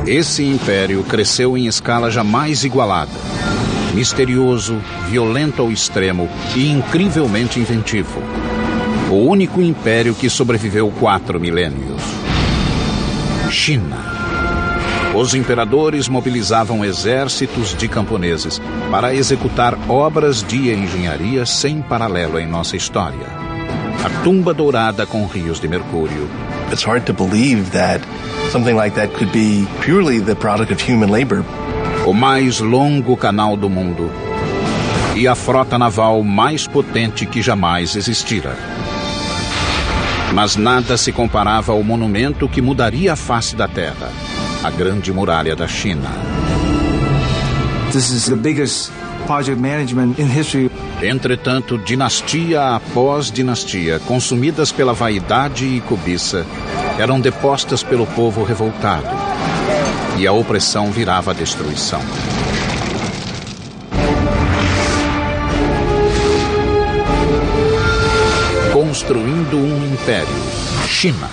Esse império cresceu em escala jamais igualada. Misterioso, violento ao extremo e incrivelmente inventivo. O único império que sobreviveu 4 milênios. China. Os imperadores mobilizavam exércitos de camponeses para executar obras de engenharia sem paralelo em nossa história. A tumba dourada com rios de mercúrio. It's hard to believe that something like that could be purely the product of human labor. O mais longo canal do mundo. E a frota naval mais potente que jamais existira. Mas nada se comparava ao monumento que mudaria a face da Terra. A Grande Muralha da China. This is the biggest project management in history. Entretanto, dinastia após dinastia, consumidas pela vaidade e cobiça, eram depostas pelo povo revoltado. E a opressão virava a destruição. Construindo um império. China.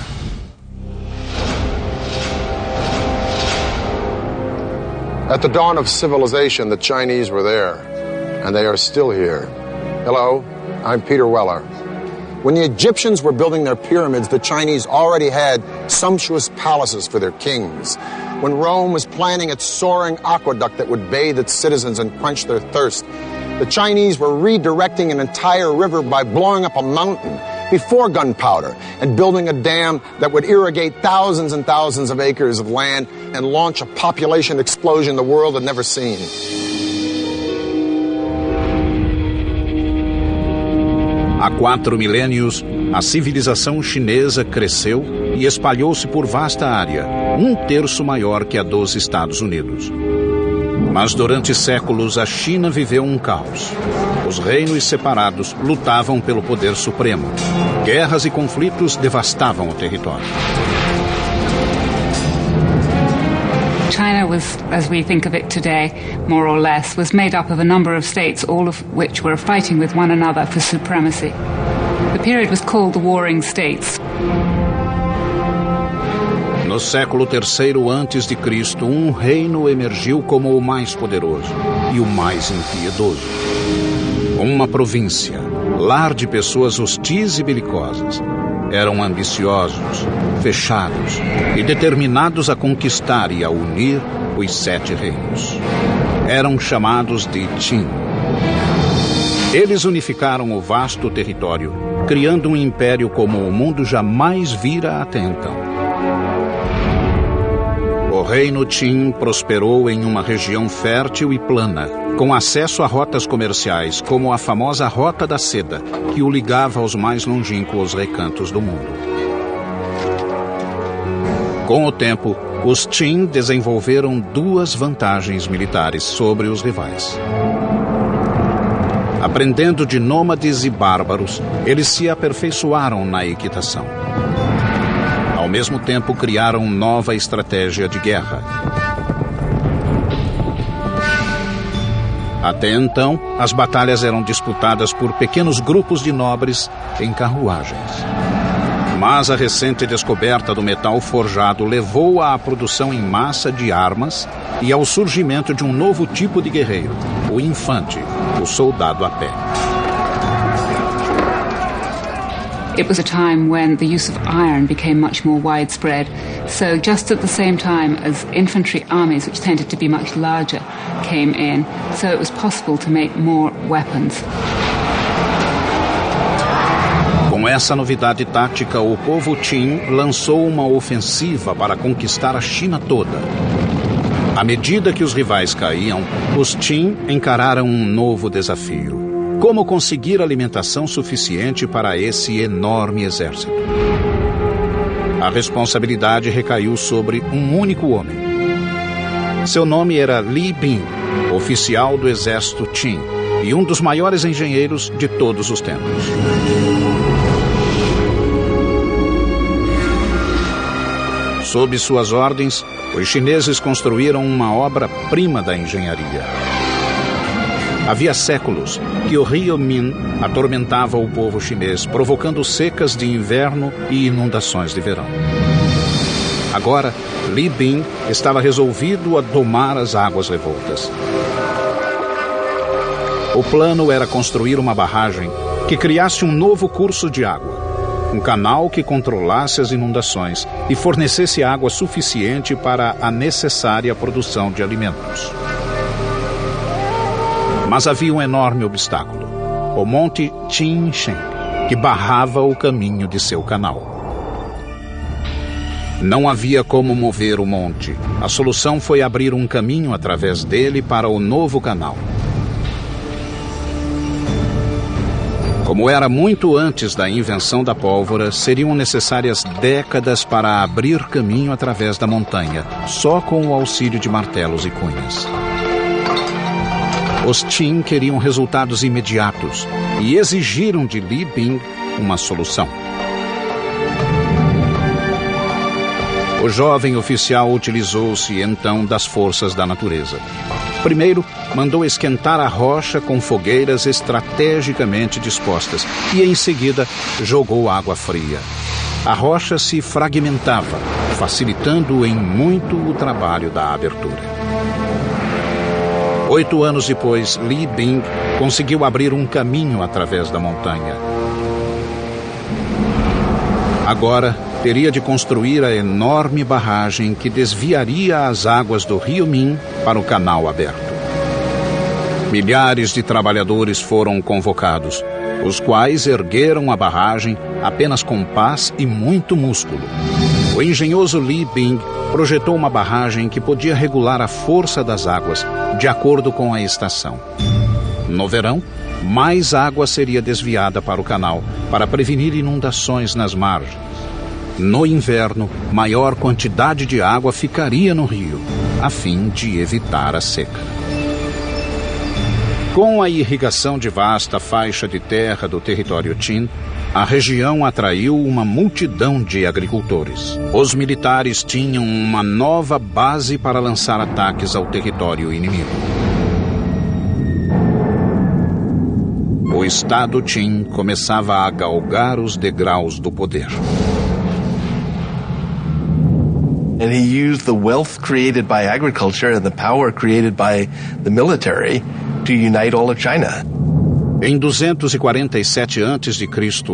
At the dawn of civilization, the Chinese were there, and they are still here. Hello, I'm Peter Weller. When the Egyptians were building their pyramids, the Chinese already had sumptuous palaces for their kings. When Rome was planning its soaring aqueduct that would bathe its citizens and quench their thirst, the Chinese were redirecting an entire river by blowing up a mountain before gunpowder and building a dam that would irrigate thousands and thousands of acres of land and launch a population explosion the world had never seen. Há 4 milênios, a civilização chinesa cresceu e espalhou-se por vasta área, 1/3 maior que a dos Estados Unidos. Mas durante séculos a China viveu um caos. Os reinos separados lutavam pelo poder supremo. Guerras e conflitos devastavam o território. China was, as we think of it today, more or less, was made up of a number of states, all of which were fighting with one another for supremacy. The period was called the Warring States. No século III a.C., um reino emergiu como o mais poderoso e o mais impiedoso. Uma província, lar de pessoas hostis e belicosas. Eram ambiciosos, fechados e determinados a conquistar e a unir os 7 reinos. Eram chamados de Qin. Eles unificaram o vasto território, criando um império como o mundo jamais vira até então. O reino Qin prosperou em uma região fértil e plana, com acesso a rotas comerciais, como a famosa Rota da Seda, que o ligava aos mais longínquos recantos do mundo. Com o tempo, os Qin desenvolveram 2 vantagens militares sobre os rivais. Aprendendo de nômades e bárbaros, eles se aperfeiçoaram na equitação. Ao mesmo tempo, criaram nova estratégia de guerra. Até então, as batalhas eram disputadas por pequenos grupos de nobres em carruagens. Mas a recente descoberta do metal forjado levou à produção em massa de armas e ao surgimento de um novo tipo de guerreiro, o infante, o soldado a pé. It was a time when the use of iron became much more widespread. So just at the same time as infantry armies, which tended to be much larger, came in, so it was possible to make more weapons. Com essa novidade tática, o povo Qin lançou uma ofensiva para conquistar a China toda. À medida que os rivais caíam, os Qin encararam um novo desafio. Como conseguir alimentação suficiente para esse enorme exército? A responsabilidade recaiu sobre um único homem. Seu nome era Li Bin, oficial do exército Qin e um dos maiores engenheiros de todos os tempos. Sob suas ordens, os chineses construíram uma obra-prima da engenharia. Havia séculos que o rio Min atormentava o povo chinês, provocando secas de inverno e inundações de verão. Agora, Li Bing estava resolvido a domar as águas revoltas. O plano era construir uma barragem que criasse um novo curso de água, um canal que controlasse as inundações e fornecesse água suficiente para a necessária produção de alimentos. Mas havia um enorme obstáculo, o Monte Qinshen, que barrava o caminho de seu canal. Não havia como mover o monte. A solução foi abrir um caminho através dele para o novo canal. Como era muito antes da invenção da pólvora, seriam necessárias décadas para abrir caminho através da montanha, só com o auxílio de martelos e cunhas. Os Qin queriam resultados imediatos e exigiram de Li Bing uma solução. O jovem oficial utilizou-se então das forças da natureza. Primeiro, mandou esquentar a rocha com fogueiras estrategicamente dispostas e, em seguida, jogou água fria. A rocha se fragmentava, facilitando em muito o trabalho da abertura. 8 anos depois, Li Bing conseguiu abrir um caminho através da montanha. Agora, teria de construir a enorme barragem que desviaria as águas do rio Min para o canal aberto. Milhares de trabalhadores foram convocados, os quais ergueram a barragem apenas com pás e muito músculo. O engenhoso Li Bing projetou uma barragem que podia regular a força das águas de acordo com a estação. No verão, mais água seria desviada para o canal para prevenir inundações nas margens. No inverno, maior quantidade de água ficaria no rio, a fim de evitar a seca. Com a irrigação de vasta faixa de terra do território Qin, a região atraiu uma multidão de agricultores. Os militares tinham uma nova base para lançar ataques ao território inimigo. O Estado Qin começava a galgar os degraus do poder. And he used the wealth created by agriculture and the power created by the military to unite all of China. Em 247 a.C.,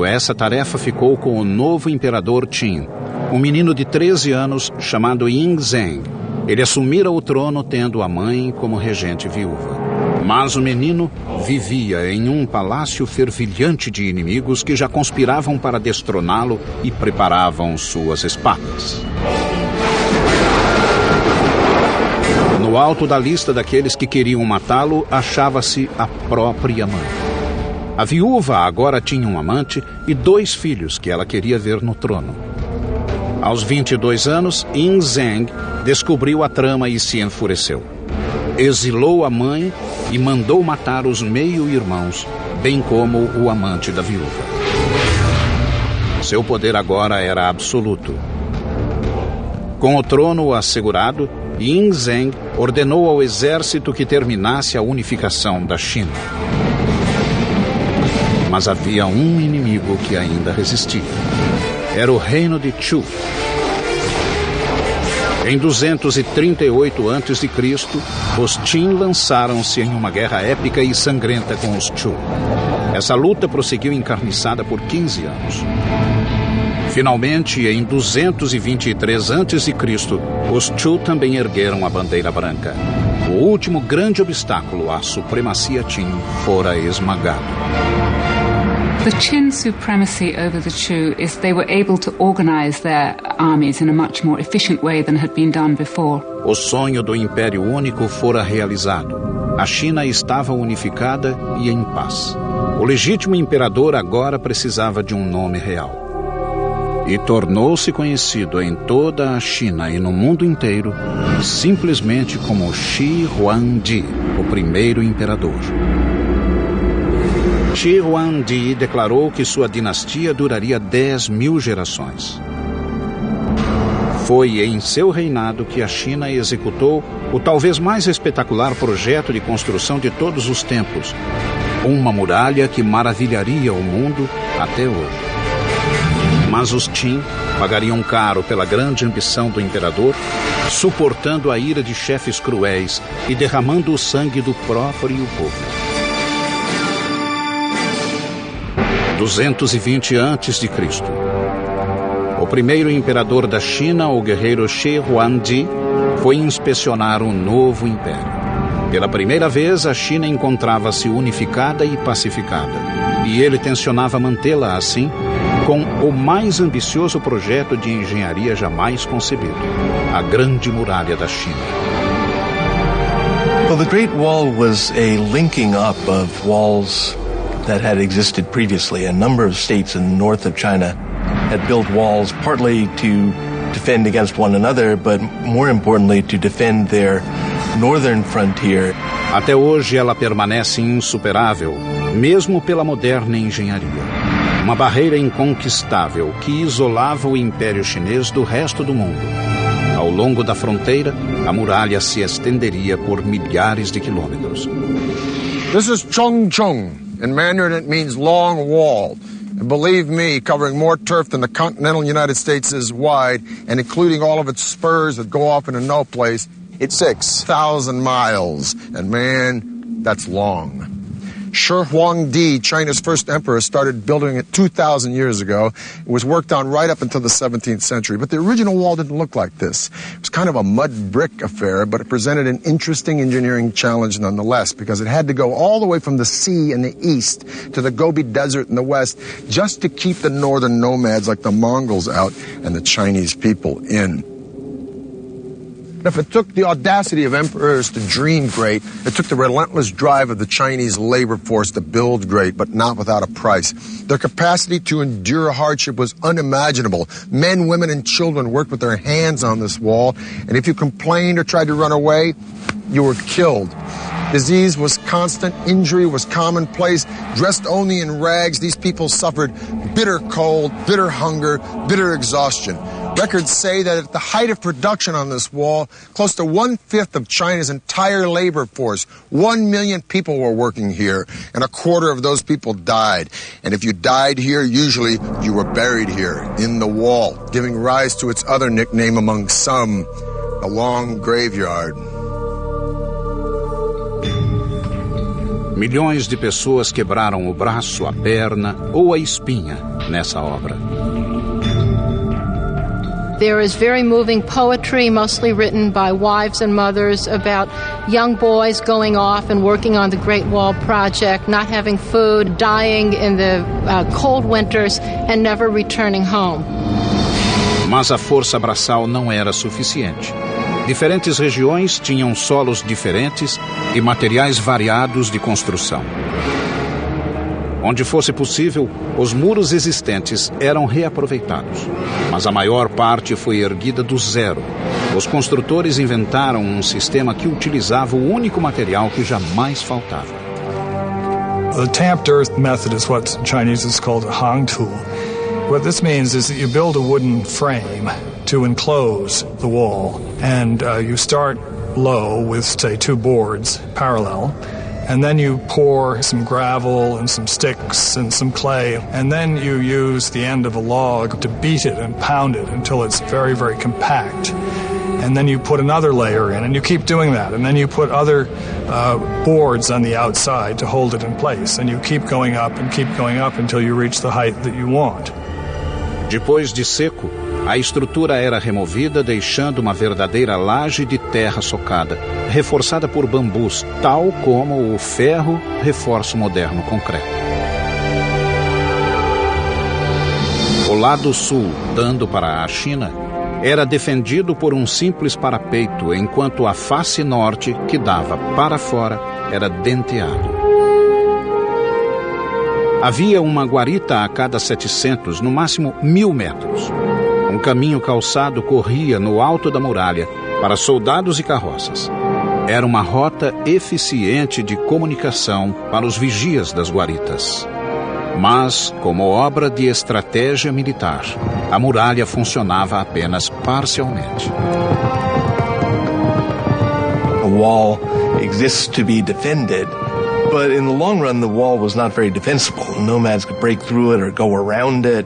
essa tarefa ficou com o novo imperador Qin, um menino de 13 anos chamado Yingzheng. Ele assumira o trono tendo a mãe como regente viúva. Mas o menino vivia em um palácio fervilhante de inimigos que já conspiravam para destroná-lo e preparavam suas espadas. No alto da lista daqueles que queriam matá-lo, achava-se a própria mãe. A viúva agora tinha um amante e 2 filhos que ela queria ver no trono. Aos 22 anos, Yingzheng descobriu a trama e se enfureceu. Exilou a mãe e mandou matar os meio-irmãos, bem como o amante da viúva. Seu poder agora era absoluto. Com o trono assegurado, Yingzheng ordenou ao exército que terminasse a unificação da China. Mas havia um inimigo que ainda resistia. Era o reino de Chu. Em 238 a.C., os Qin lançaram-se em uma guerra épica e sangrenta com os Chu. Essa luta prosseguiu encarniçada por 15 anos. Finalmente, em 223 a.C., os Chu também ergueram a bandeira branca. O último grande obstáculo à supremacia Qin fora esmagado. The Qin supremacy over the Chu is they were able to organize their armies in a much more efficient way than had been done before. O sonho do Império Único fora realizado. A China estava unificada e em paz. O legítimo imperador agora precisava de um nome real. E tornou-se conhecido em toda a China e no mundo inteiro simplesmente como Shi Huangdi, o primeiro imperador. Shi Huangdi declarou que sua dinastia duraria 10.000 gerações. Foi em seu reinado que a China executou o talvez mais espetacular projeto de construção de todos os tempos, uma muralha que maravilharia o mundo até hoje. Mas Mas os Qin pagariam caro pela grande ambição do imperador, suportando a ira de chefes cruéis e derramando o sangue do próprio povo. 220 a.C. O primeiro imperador da China, o guerreiro Shi Huangdi, foi inspecionar um novo império. Pela primeira vez, a China encontrava-se unificada e pacificada, e ele tencionava mantê-la assim, com o mais ambicioso projeto de engenharia jamais concebido, a Grande Muralha da China. Well, the Great Wall was a linking up of walls that had existed previously. A number of states in the north of China had built walls partly to defend against one another, but more importantly to defend their northern frontier. Até hoje ela permanece insuperável, mesmo pela moderna engenharia. Uma barreira inconquistável que isolava o Império Chinês do resto do mundo. Ao longo da fronteira, a muralha se estenderia por milhares de quilômetros. This is Chongcheng. In Mandarin it means long wall. And believe me, covering more turf than the continental United States is wide, and including all of its spurs that go off into no place, it's 6,000 miles. And man, that's long. Shi Huangdi, China's first emperor, started building it 2,000 years ago. It was worked on right up until the 17th century. But the original wall didn't look like this. It was kind of a mud brick affair, but it presented an interesting engineering challenge nonetheless, because it had to go all the way from the sea in the east to the Gobi Desert in the west, just to keep the northern nomads like the Mongols out and the Chinese people in. If it took the audacity of emperors to dream great, it took the relentless drive of the Chinese labor force to build great, but not without a price. Their capacity to endure hardship was unimaginable. Men, women, and children worked with their hands on this wall, and if you complained or tried to run away, you were killed. Disease was constant, injury was commonplace. Dressed only in rags, these people suffered bitter cold, bitter hunger, bitter exhaustion. Records say that at the height of production on this wall, close to 1/5 of China's entire labor force, 1 million people were working here, and 1/4 of those people died. And if you died here, usually you were buried here, in the wall, giving rise to its other nickname among some, the Long Graveyard. Milhões de pessoas quebraram o braço, a perna ou a espinha nessa obra. There is very moving poetry, mostly written by wives and mothers, about young boys going off and working on the Great Wall Project, not having food, dying in the cold winters, and never returning home. Mas a força braçal não era suficiente. Diferentes regiões tinham solos diferentes e materiais variados de construção. Onde fosse possível, os muros existentes eram reaproveitados, mas a maior parte foi erguida do zero. Os construtores inventaram um sistema que utilizava o único material que jamais faltava. The tamped earth method is what in Chinese is called a hangtu. What this means is that you build a wooden frame to enclose the wall, and you start low with, say, 2 boards parallel. And then you pour some gravel and some sticks and some clay, and then you use the end of a log to beat it and pound it until it's very, very compact. And then you put another layer in, and you keep doing that. And then you put other boards on the outside to hold it in place. And you keep going up until you reach the height that you want. Depois de seco, a estrutura era removida, deixando uma verdadeira laje de terra socada, reforçada por bambus, tal como o ferro reforça o moderno concreto. O lado sul, dando para a China, era defendido por um simples parapeito, enquanto a face norte, que dava para fora, era denteado. Havia uma guarita a cada 700, no máximo 1.000 metros. Um caminho calçado corria no alto da muralha para soldados e carroças. Era uma rota eficiente de comunicação para os vigias das guaritas. Mas, como obra de estratégia militar, a muralha funcionava apenas parcialmente. A wall exists to be defended, but in the long run the wall was not very defensible. Nomads could break through it or go around it.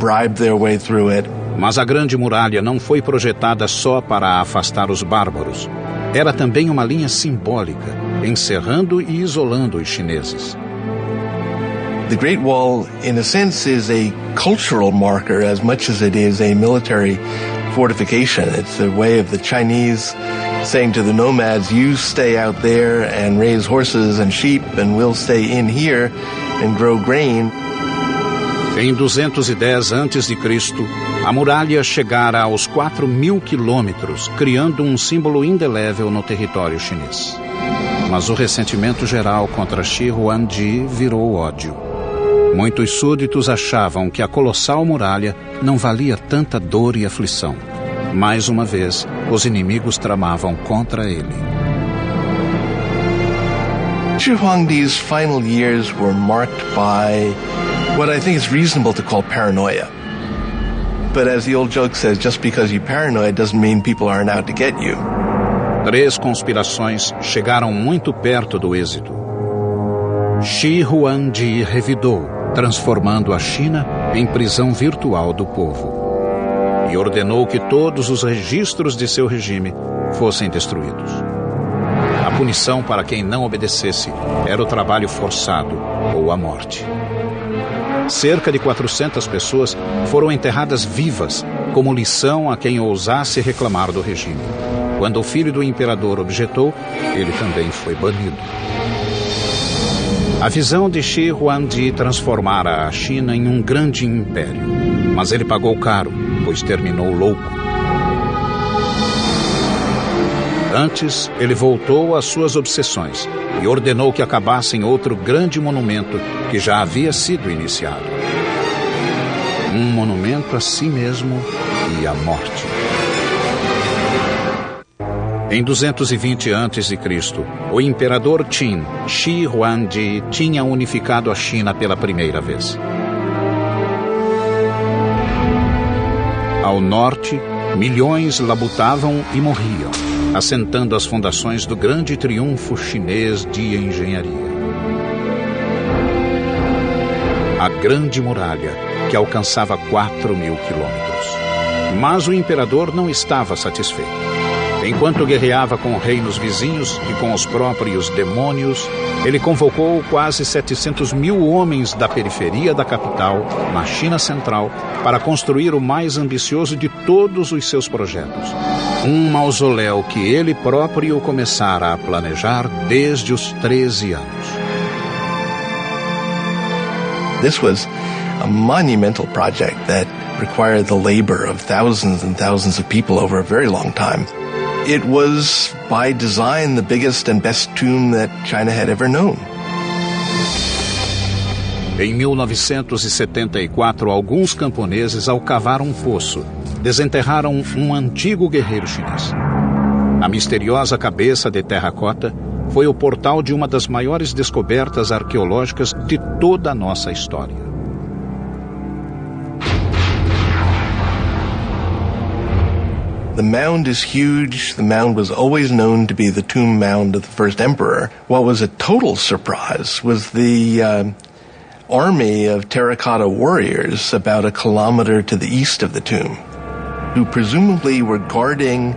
bribe their way through it. Mas a Grande Muralha não foi projetada só para afastar os bárbaros. Era também uma linha simbólica, encerrando e isolando os chineses. The Great Wall, in a sense, is a cultural marker as much as it is a military fortification. It's a way of the Chinese saying to the nomads, you stay out there and raise horses and sheep, and we'll stay in here and grow grain. Em 210 a.C., a muralha chegara aos 4.000 quilômetros, criando um símbolo indelével no território chinês. Mas o ressentimento geral contra Shi Huangdi virou ódio. Muitos súditos achavam que a colossal muralha não valia tanta dor e aflição. Mais uma vez, os inimigos tramavam contra ele. Shi Huangdi's final years were marked by what I think is reasonable to call paranoia. But as the old joke says, just because you're paranoid doesn't mean people aren't out to get you. 3 conspirações chegaram muito perto do êxito. Shi Huangdi revidou, transformando a China em prisão virtual do povo. E ordenou que todos os registros de seu regime fossem destruídos. A punição para quem não obedecesse era o trabalho forçado ou a morte. Cerca de 400 pessoas foram enterradas vivas, como lição a quem ousasse reclamar do regime. Quando o filho do imperador objetou, ele também foi banido. A visão de Shi Huangdi transformara a China em um grande império, mas ele pagou caro, pois terminou louco. Antes, ele voltou às suas obsessões e ordenou que acabassem outro grande monumento que já havia sido iniciado. Um monumento a si mesmo e à morte. Em 220 a.C., o imperador Qin, Shi Huangdi, tinha unificado a China pela primeira vez. Ao norte, milhões labutavam e morriam, assentando as fundações do grande triunfo chinês de engenharia. A Grande Muralha, que alcançava 4.000 quilômetros. Mas o imperador não estava satisfeito. Enquanto guerreava com reinos vizinhos e com os próprios demônios, ele convocou quase 700.000 homens da periferia da capital, na China Central, para construir o mais ambicioso de todos os seus projetos. Um mausoléu que ele próprio começara a planejar desde os 13 anos. This was a monumental project that required the labor of thousands and thousands of people over a very long time. It was, by design, the biggest and best tomb that China had ever known. Em 1974, alguns camponeses, ao cavar um poço, desenterraram um antigo guerreiro chinês. A misteriosa cabeça de terracota foi o portal de uma das maiores descobertas arqueológicas de toda a nossa história. The mound is huge. The mound was always known to be the tomb mound of the first emperor. What was a total surprise was the army of terracotta warriors about a kilometer to the east of the tomb, who presumably were guarding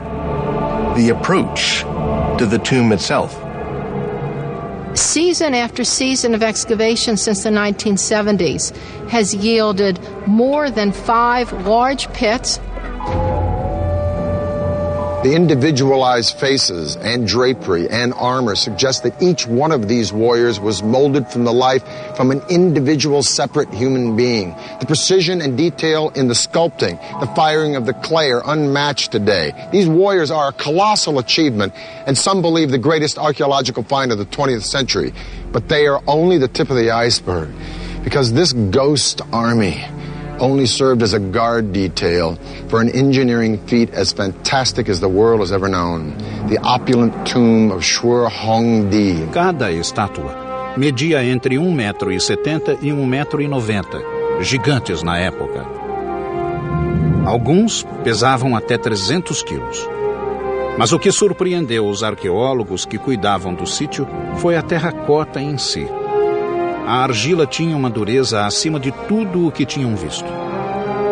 the approach to the tomb itself. Season after season of excavation since the 1970s has yielded more than 5 large pits. The individualized faces and drapery and armor suggest that each one of these warriors was molded from the life from an individual separate human being. The precision and detail in the sculpting, the firing of the clay are unmatched today. These warriors are a colossal achievement, and some believe the greatest archaeological find of the 20th century. But they are only the tip of the iceberg, because this ghost army only served as a guard detail for an engineering feat as fantastic as the world has ever known, the opulent tomb of Shi Huangdi. Cada estátua media entre 1,70 m e 1,90 m, gigantes na época. Alguns pesavam até 300 quilos. Mas o que surpreendeu os arqueólogos que cuidavam do sítio foi a terracota em si. A argila tinha uma dureza acima de tudo o que tinham visto.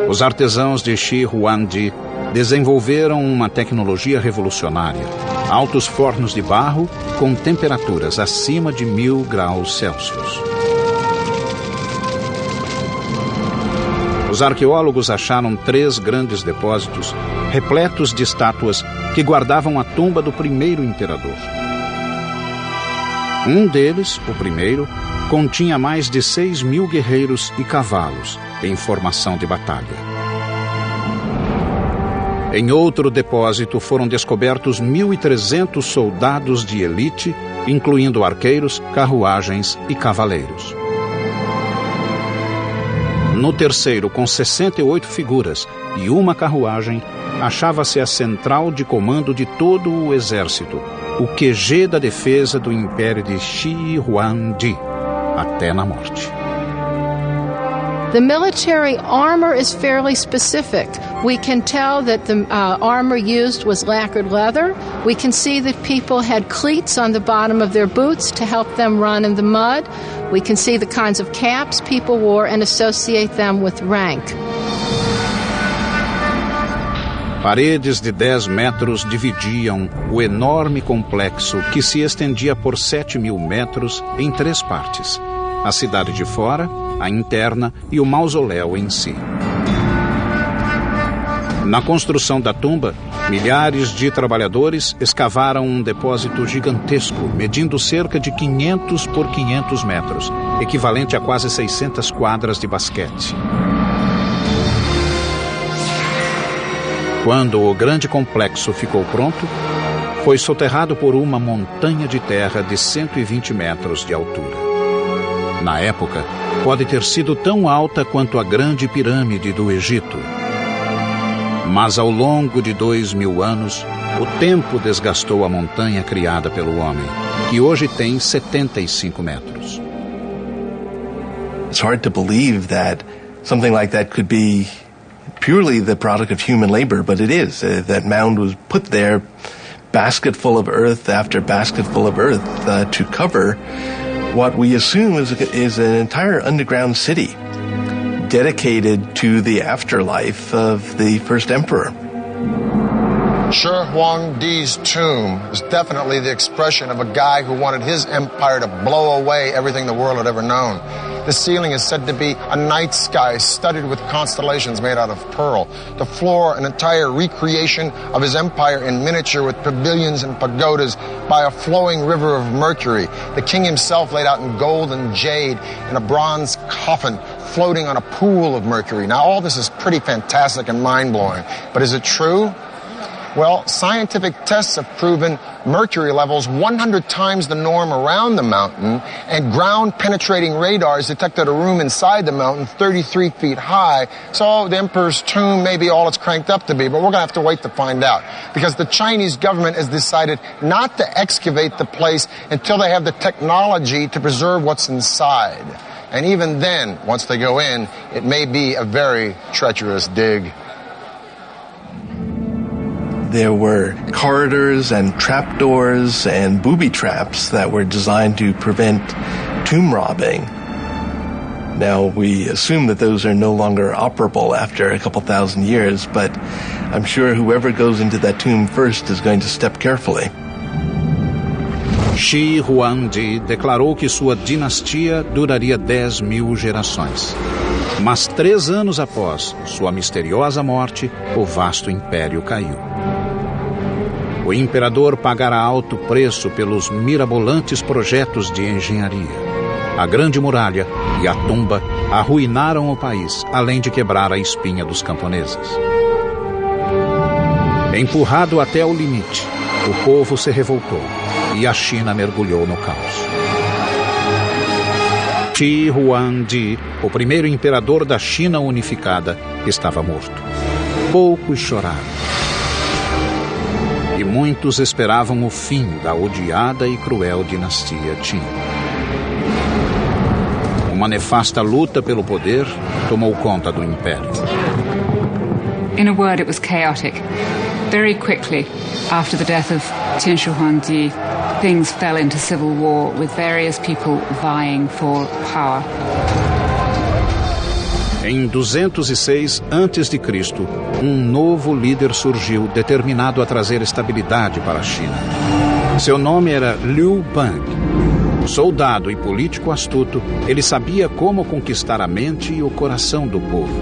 Os artesãos de Shi Huangdi desenvolveram uma tecnologia revolucionária: altos fornos de barro com temperaturas acima de 1000 graus Celsius. Os arqueólogos acharam 3 grandes depósitos repletos de estátuas que guardavam a tumba do primeiro imperador. Um deles, o primeiro, continha mais de 6.000 guerreiros e cavalos em formação de batalha. Em outro depósito foram descobertos 1.300 soldados de elite, incluindo arqueiros, carruagens e cavaleiros. No terceiro, com 68 figuras e uma carruagem, achava-se a central de comando de todo o exército, o QG da defesa do Império de Shi Huangdi, até na morte. The military armor is fairly specific. We can tell that the armor used was lacquered leather. We can see that people had cleats on the bottom of their boots to help them run in the mud. We can see the kinds of caps people wore and associate them with rank. Paredes de 10 metros dividiam o enorme complexo que se estendia por 7.000 metros em 3 partes: a cidade de fora, a interna e o mausoléu em si. Na construção da tumba, milhares de trabalhadores escavaram um depósito gigantesco, medindo cerca de 500 por 500 metros, equivalente a quase 600 quadras de basquete. Quando o grande complexo ficou pronto, foi soterrado por uma montanha de terra de 120 metros de altura. Na época, pode ter sido tão alta quanto a Grande Pirâmide do Egito. Mas ao longo de 2.000 anos, o tempo desgastou a montanha criada pelo homem, que hoje tem 75 metros. It's hard to believe that something like that could be purely the product of human labor, but it is. That mound was put there, basket full of earth after basket full of earth, to cover what we assume is an entire underground city dedicated to the afterlife of the first emperor. Shi Huangdi's tomb is definitely the expression of a guy who wanted his empire to blow away everything the world had ever known. The ceiling is said to be a night sky studded with constellations made out of pearl. The floor, an entire recreation of his empire in miniature with pavilions and pagodas by a flowing river of mercury. The king himself laid out in gold and jade in a bronze coffin floating on a pool of mercury. Now, all this is pretty fantastic and mind-blowing, but is it true? Well, scientific tests have proven mercury levels 100 times the norm around the mountain, and ground-penetrating radars detected a room inside the mountain 33 feet high. So the emperor's tomb may be all it's cranked up to be, but we're going to have to wait to find out, because the Chinese government has decided not to excavate the place until they have the technology to preserve what's inside. And even then, once they go in, it may be a very treacherous dig. There were corridors and trapdoors and booby traps that were designed to prevent tomb robbing. Now, we assume that those are no longer operable after a couple thousand years, but I'm sure whoever goes into that tomb first is going to step carefully. Shi Huangdi declarou que sua dinastia duraria 10.000 gerações. Mas 3 anos após sua misteriosa morte, o vasto império caiu. O imperador pagara alto preço pelos mirabolantes projetos de engenharia. A Grande Muralha e a tumba arruinaram o país, além de quebrar a espinha dos camponeses. Empurrado até o limite, o povo se revoltou e a China mergulhou no caos. Shi Huangdi, o primeiro imperador da China unificada, estava morto. Poucos choraram. E muitos esperavam o fim da odiada e cruel dinastia Qin. Uma nefasta luta pelo poder tomou conta do império. In a word, it was chaotic. Very quickly, after the death of Qin Shi Huangdi, things fell into civil war, with various people vying for power. Em 206 a.C., um novo líder surgiu determinado a trazer estabilidade para a China. Seu nome era Liu Bang. Soldado e político astuto, ele sabia como conquistar a mente e o coração do povo.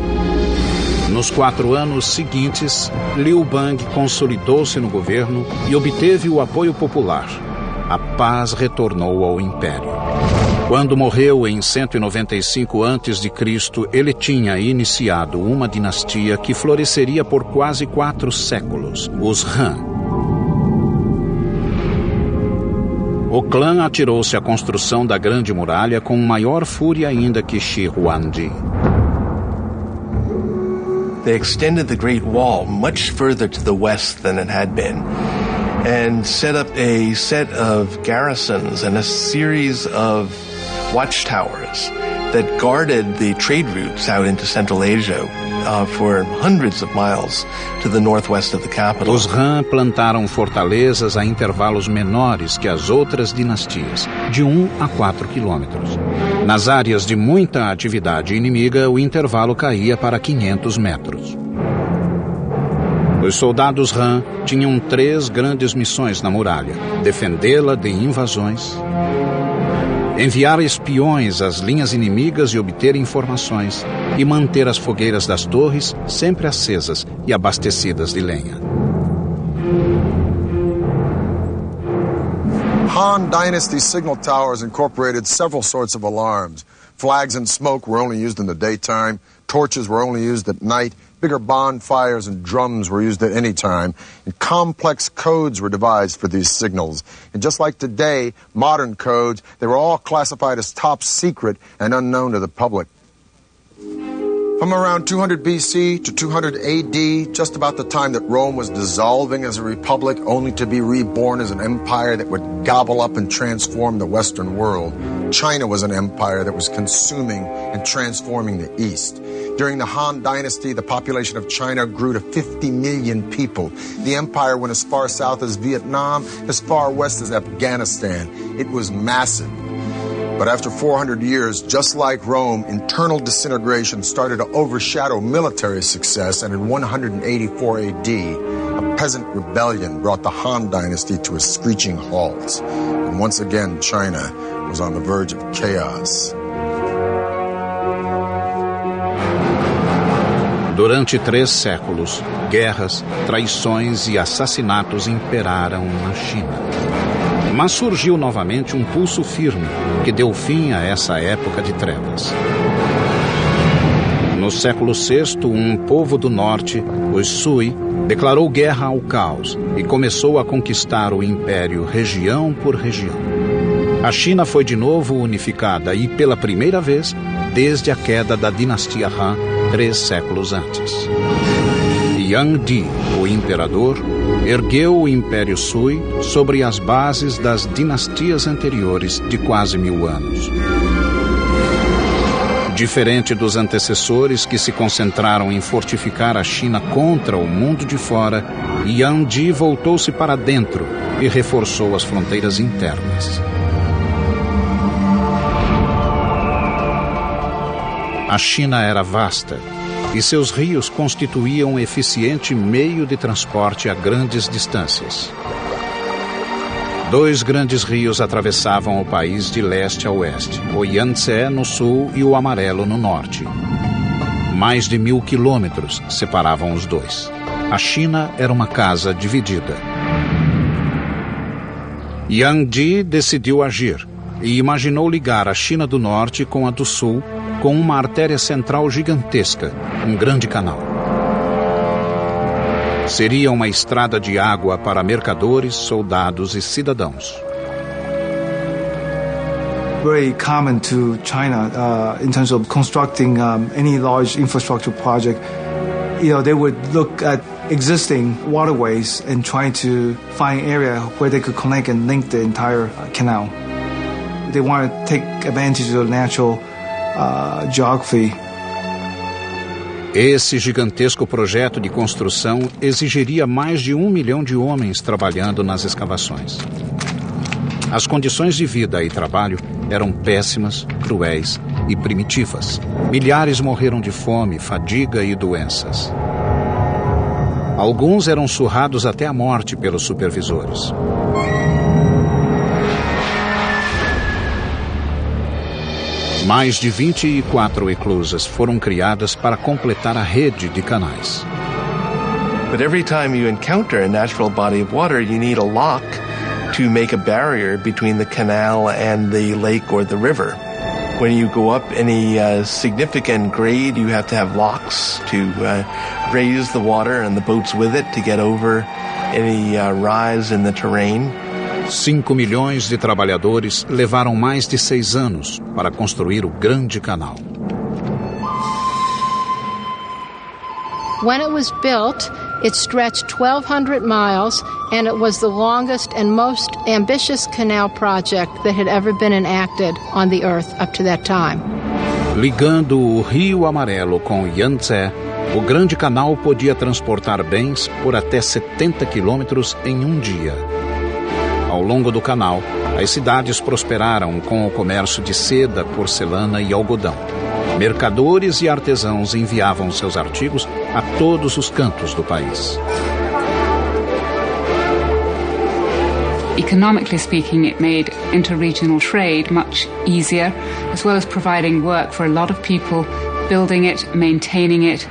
Nos 4 anos seguintes, Liu Bang consolidou-se no governo e obteve o apoio popular. A paz retornou ao império. Quando morreu em 195 a.C., ele tinha iniciado uma dinastia que floresceria por quase 4 séculos, os Han. O clã atirou-se à construção da Grande Muralha com maior fúria ainda que Shi Huangdi. They extended the Great Wall much further to the west than it had been, and set up a set of garrisons and a series of watchtowers that guarded the trade routes out into Central Asia for hundreds of miles to the northwest of the capital. Os Han plantaram fortalezas a intervalos menores que as outras dinastias, de 1 a 4 quilômetros. Nas áreas de muita atividade inimiga, o intervalo caía para 500 metros. Os soldados Han tinham 3 grandes missões na muralha: defendê-la de invasões, enviar espiões às linhas inimigas e obter informações, e manter as fogueiras das torres sempre acesas e abastecidas de lenha. Han Dynasty signal towers incorporated several sorts of alarms. Flags and smoke were only used in the daytime. Torches were only used at night. Bigger bonfires and drums were used at any time. And complex codes were devised for these signals. And just like today, modern codes, they were all classified as top secret and unknown to the public. From around 200 BC to 200 AD, just about the time that Rome was dissolving as a republic, only to be reborn as an empire that would gobble up and transform the Western world, China was an empire that was consuming and transforming the East. During the Han Dynasty, the population of China grew to 50 million people. The empire went as far south as Vietnam, as far west as Afghanistan. It was massive. But after 400 years, just like Rome, internal disintegration started to overshadow military success, and in 184 AD, a peasant rebellion brought the Han Dynasty to a screeching halt. And once again, China was on the verge of chaos. Durante 3 séculos, guerras, traições e assassinatos imperaram na China. Mas surgiu novamente um pulso firme que deu fim a essa época de trevas. No século VI, um povo do norte, os Sui, declarou guerra ao caos e começou a conquistar o império região por região. A China foi de novo unificada e, pela primeira vez, desde a queda da dinastia Han, 3 séculos antes. Yang Di, o imperador, ergueu o Império Sui sobre as bases das dinastias anteriores de quase 1000 anos. Diferente dos antecessores que se concentraram em fortificar a China contra o mundo de fora, Yang Di voltou-se para dentro e reforçou as fronteiras internas. A China era vasta e seus rios constituíam um eficiente meio de transporte a grandes distâncias. 2 grandes rios atravessavam o país de leste a oeste, o Yangtze no sul e o Amarelo no norte. Mais de 1000 quilômetros separavam os dois. A China era uma casa dividida. Yang Di decidiu agir e imaginou ligar a China do norte com a do sul com uma artéria central gigantesca, um grande canal. Seria uma estrada de água para mercadores, soldados e cidadãos. Very common to China in terms of constructing any large infrastructure project. They would look at existing waterways and try to find area where they could connect and link the entire canal. They want to take advantage of the natural geography. Esse gigantesco projeto de construção exigiria mais de 1 milhão de homens trabalhando nas escavações. As condições de vida e trabalho eram péssimas, cruéis e primitivas. Milhares morreram de fome, fadiga e doenças. Alguns eram surrados até a morte pelos supervisores. Mais de 24 eclusas foram criadas para completar a rede de canais. But every time you encounter a natural body of water, you need a lock to make a barrier between the canal and the lake or the river. When you go up any significant grade, you have to have locks to raise the water and the boats with it to get over any rise in the terrain. 5 milhões de trabalhadores levaram mais de 6 anos para construir o Grande Canal. When it was built, it stretched 1,200 miles, and it was the longest and most ambitious canal project that had ever been enacted on the Earth up to that time. Ligando o Rio Amarelo com o Yangtze, o Grande Canal podia transportar bens por até 70 quilômetros em um dia. Ao longo do canal, as cidades prosperaram com o comércio de seda, porcelana e algodão. Mercadores e artesãos enviavam seus artigos a todos os cantos do país. Economically speaking, it made interregional trade much easier, as well as providing work for a lot of people, building it, maintaining it,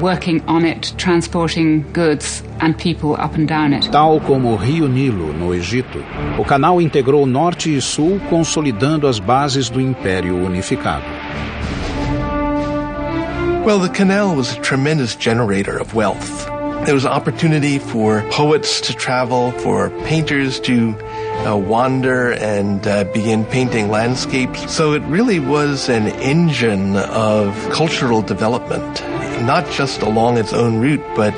working on it, transporting goods and people up and down it. Tal como o Rio Nilo, no Egito, o canal integrou norte e sul, consolidando as bases do Império Unificado. Well, the canal was a tremendous generator of wealth. There was opportunity for poets to travel, for painters to wander and begin painting landscapes. So it really was an engine of cultural development, not just along its own route, but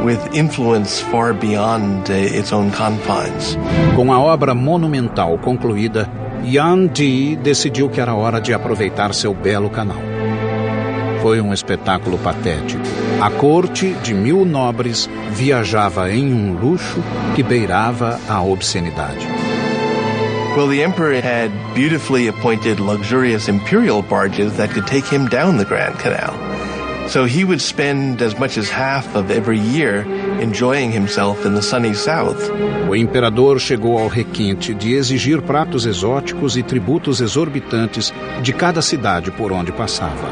with influence far beyond its own confines. Com a obra monumental concluída, Yuan Di decidiu que era hora de aproveitar seu belo canal. Foi um espetáculo patético. A corte de 1000 nobres viajava em um luxo que beirava a obscenidade. Well, the emperor had beautifully appointed luxurious imperial barges that could take him down the Grand Canal. So he would spend as much as half of every year enjoying himself in the sunny south. O imperador chegou ao requinte de exigir pratos exóticos e tributos exorbitantes de cada cidade por onde passava.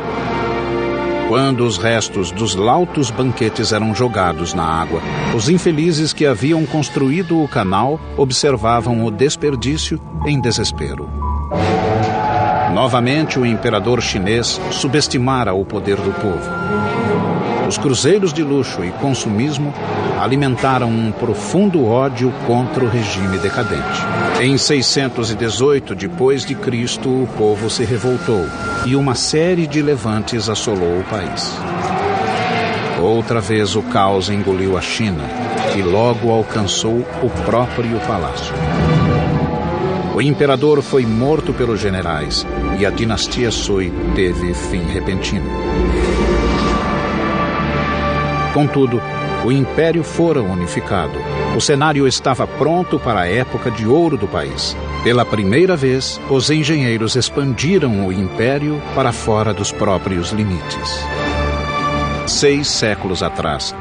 Quando os restos dos lautos banquetes eram jogados na água, os infelizes que haviam construído o canal observavam o desperdício em desespero. Novamente, o imperador chinês subestimara o poder do povo. Os cruzeiros de luxo e consumismo alimentaram um profundo ódio contra o regime decadente. Em 618 depois de Cristo, o povo se revoltou e uma série de levantes assolou o país. Outra vez o caos engoliu a China e logo alcançou o próprio palácio. O imperador foi morto pelos generais e a dinastia Sui teve fim repentino. Contudo, o império fora unificado. O cenário estava pronto para a época de ouro do país. Pela primeira vez, os engenheiros expandiram o império para fora dos próprios limites. 6 séculos atrás,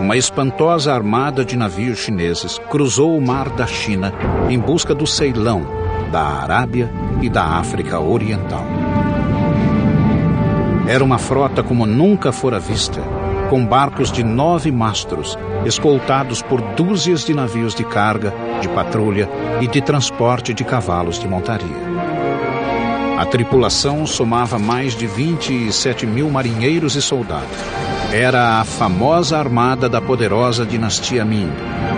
uma espantosa armada de navios chineses cruzou o mar da China em busca do Ceilão, da Arábia e da África Oriental. Era uma frota como nunca fora vista, com barcos de 9 mastros, escoltados por dúzias de navios de carga, de patrulha e de transporte de cavalos de montaria. A tripulação somava mais de 27 mil marinheiros e soldados. Era a famosa armada da poderosa dinastia Ming,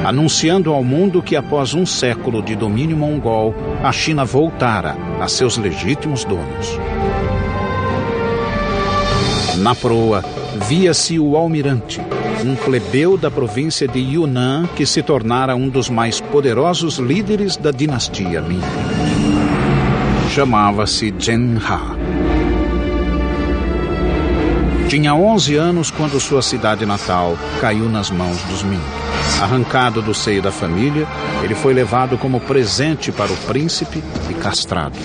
anunciando ao mundo que após um século de domínio mongol, a China voltara a seus legítimos donos. Na proa, via-se o almirante, um plebeu da província de Yunnan que se tornara um dos mais poderosos líderes da dinastia Ming. Chamava-se Zheng He. Tinha 11 anos quando sua cidade natal caiu nas mãos dos Ming. Arrancado do seio da família, ele foi levado como presente para o príncipe e castrado.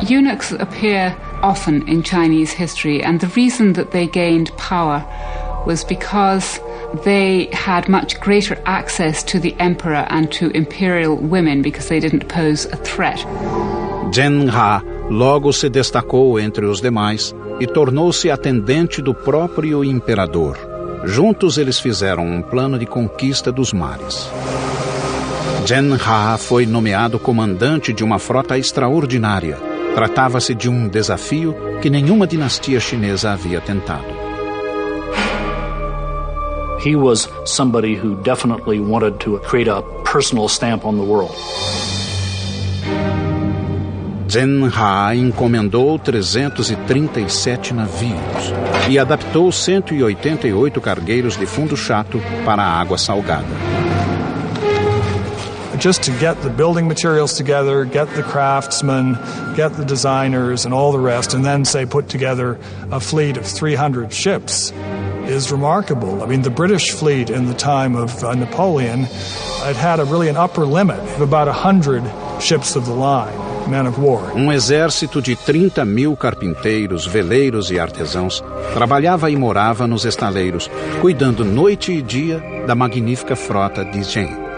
Eunuchs appear often in Chinese history, and the reason that they gained power was because they had much greater access to the emperor and to imperial women because they didn't pose a threat. Zhen He logo se destacou entre os demais e tornou-se atendente do próprio imperador. Juntos eles fizeram um plano de conquista dos mares. Zhen He foi nomeado comandante de uma frota extraordinária. Tratava-se de um desafio que nenhuma dinastia chinesa havia tentado. He was somebody who definitely wanted to create a personal stamp on the world. Zhen He encomendou 337 navios e adaptou 188 cargueiros de fundo chato para a água salgada. Just to get the building materials together, get the craftsmen, get the designers and all the rest, and then, say, put together a fleet of 300 ships is remarkable. I mean, the British fleet in the time of Napoleon, it had an upper limit of about 100 ships of the line, men of war. Exército de 30.000 carpinteiros, veleiros e artesãos trabalhava e morava nos estaleiros, cuidando noite e dia da magnífica frota de Zhen.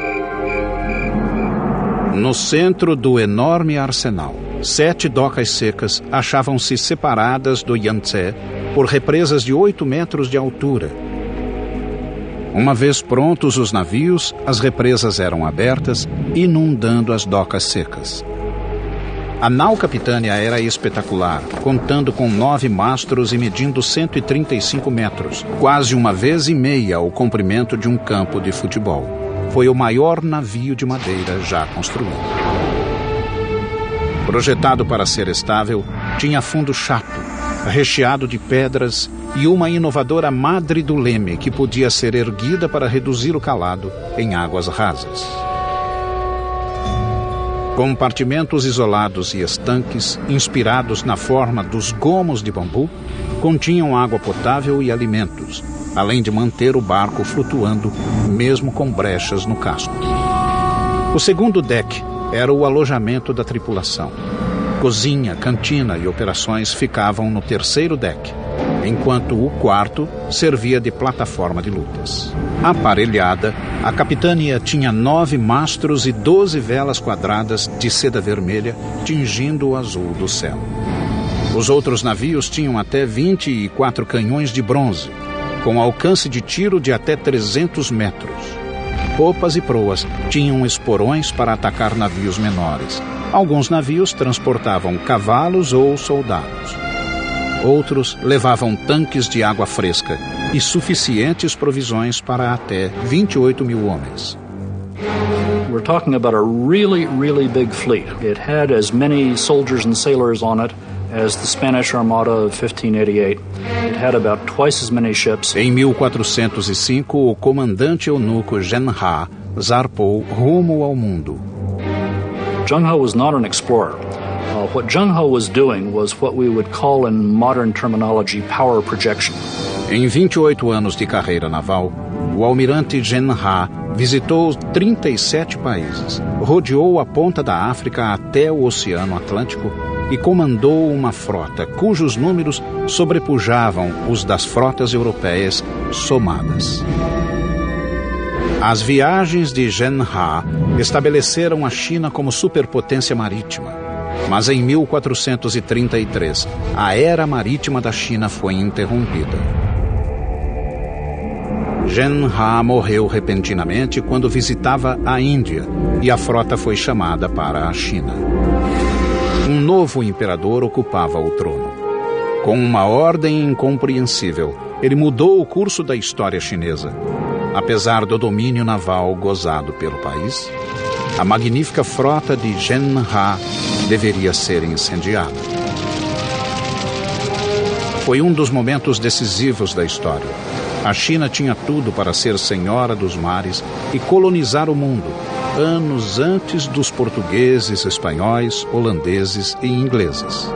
No centro do enorme arsenal, 7 docas secas achavam-se separadas do Yangtze por represas de 8 metros de altura. Uma vez prontos os navios, as represas eram abertas, inundando as docas secas. A nau capitânia era espetacular, contando com 9 mastros e medindo 135 metros, quase uma vez e meia o comprimento de um campo de futebol. Foi o maior navio de madeira já construído. Projetado para ser estável, tinha fundo chato, recheado de pedras e uma inovadora madre do leme que podia ser erguida para reduzir o calado em águas rasas. Compartimentos isolados e estanques, inspirados na forma dos gomos de bambu, continham água potável e alimentos, além de manter o barco flutuando, mesmo com brechas no casco. O segundo deck era o alojamento da tripulação. Cozinha, cantina e operações ficavam no terceiro deck, enquanto o quarto servia de plataforma de lutas. Aparelhada, a capitânia tinha 9 mastros e 12 velas quadradas de seda vermelha, tingindo o azul do céu. Os outros navios tinham até 24 canhões de bronze, com alcance de tiro de até 300 metros. Popas e proas tinham esporões para atacar navios menores. Alguns navios transportavam cavalos ou soldados. Outros levavam tanques de água fresca e suficientes provisões para até 28.000 homens. We're talking about a really, really big fleet. It had as many soldiers and sailors on it as the Spanish Armada of 1588. It had about twice as many ships. Em 1405, o comandante eunuco Zhen He zarpou rumo ao mundo. Zheng He was not an explorer. What Zheng He was doing was what we would call in modern terminology power projection. Em 28 anos de carreira naval, o almirante Zhen He visitou 37 países, rodeou a ponta da África até o Oceano Atlântico e comandou uma frota cujos números sobrepujavam os das frotas europeias somadas. As viagens de Zhen He estabeleceram a China como superpotência marítima. Mas em 1433, a era marítima da China foi interrompida. Zhen He morreu repentinamente quando visitava a Índia e a frota foi chamada para a China. Um novo imperador ocupava o trono. Com uma ordem incompreensível, ele mudou o curso da história chinesa. Apesar do domínio naval gozado pelo país, a magnífica frota de Zhen He deveria ser incendiada. Foi um dos momentos decisivos da história. A China tinha tudo para ser senhora dos mares e colonizar o mundo, anos antes dos portugueses, espanhóis, holandeses e ingleses.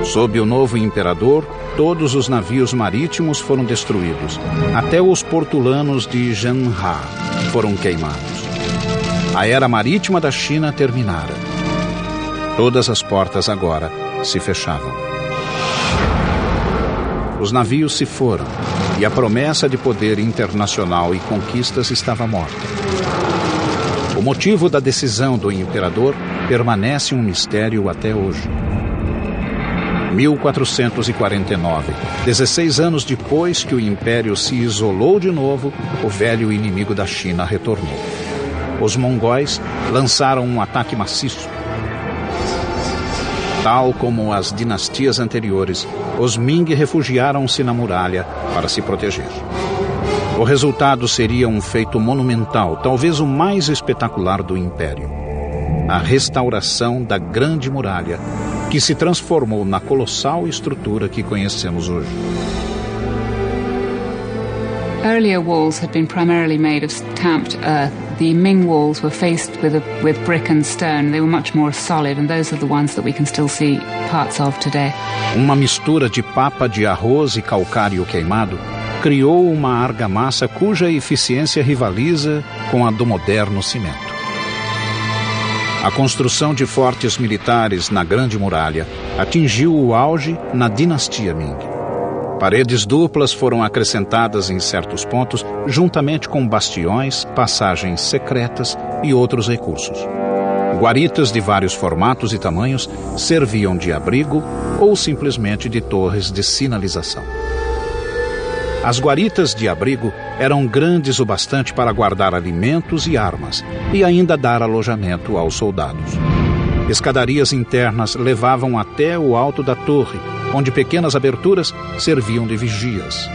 Sob o novo imperador, todos os navios marítimos foram destruídos. Até os portulanos de Zhenha foram queimados. A era marítima da China terminara. Todas as portas agora se fechavam. Os navios se foram e a promessa de poder internacional e conquistas estava morta. O motivo da decisão do imperador permanece um mistério até hoje. 1449, 16 anos depois que o império se isolou de novo, o velho inimigo da China retornou. Os mongóis lançaram um ataque maciço. Tal como as dinastias anteriores, os Ming refugiaram-se na muralha para se proteger. O resultado seria um feito monumental, talvez o mais espetacular do império: a restauração da Grande Muralha, que se transformou na colossal estrutura que conhecemos hoje. Earlier walls had been primarily made of tamped earth. The Ming walls were faced with brick and stone. They were much more solid, and those are the ones that we can still see parts of today. Uma mistura de papa de arroz e calcário queimado criou uma argamassa cuja eficiência rivaliza com a do moderno cimento. A construção de fortes militares na Grande Muralha atingiu o auge na dinastia Ming. Paredes duplas foram acrescentadas em certos pontos, juntamente com bastiões, passagens secretas e outros recursos. Guaritas de vários formatos e tamanhos serviam de abrigo ou simplesmente de torres de sinalização. As guaritas de abrigo eram grandes o bastante para guardar alimentos e armas e ainda dar alojamento aos soldados. Escadarias internas levavam até o alto da torre, onde pequenas aberturas serviam de vigias.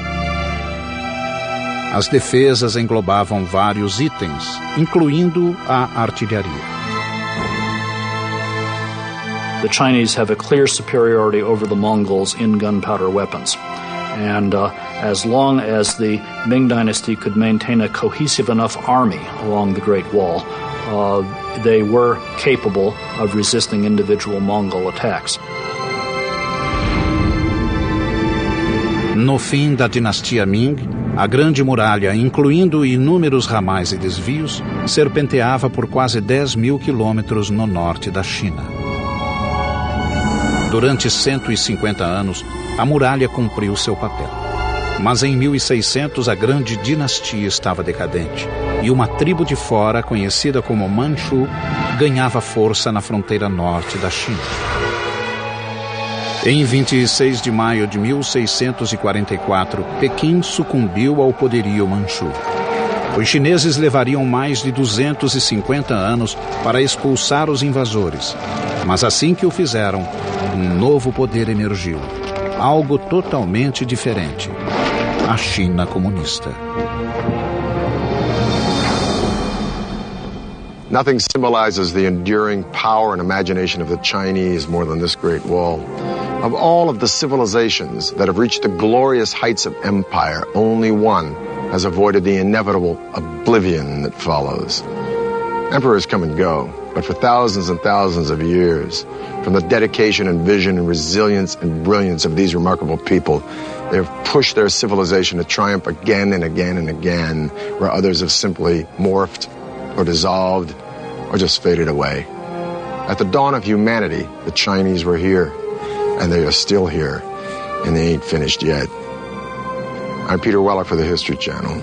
As defesas englobavam vários itens, incluindo a artilharia. The Chinese have a clear superiority over the Mongols in gunpowder weapons. And as long as the Ming Dynasty could maintain a cohesive enough army along the Great Wall, they were capable of resisting individual Mongol attacks. No fim da dinastia Ming, a Grande Muralha, incluindo inúmeros ramais e desvios, serpenteava por quase 10.000 quilômetros no norte da China. Durante 150 anos, a muralha cumpriu seu papel. Mas em 1600 a grande dinastia estava decadente e uma tribo de fora, conhecida como Manchu, ganhava força na fronteira norte da China. Em 26 de maio de 1644, Pequim sucumbiu ao poderio Manchu. Os chineses levariam mais de 250 anos para expulsar os invasores, mas assim que o fizeram, um novo poder emergiu, algo totalmente diferente: a China comunista. Nothing symbolizes the enduring power and imagination of the Chinese more than this Great Wall. Of all of the civilizations that have reached the glorious heights of empire, only one has avoided the inevitable oblivion that follows. Emperors come and go, but for thousands and thousands of years, from the dedication and vision and resilience and brilliance of these remarkable people, they have pushed their civilization to triumph again and again and again, where others have simply morphed or dissolved or just faded away. At the dawn of humanity, the Chinese were here, and they are still here, and they ain't finished yet. I'm Peter Weller for the History Channel.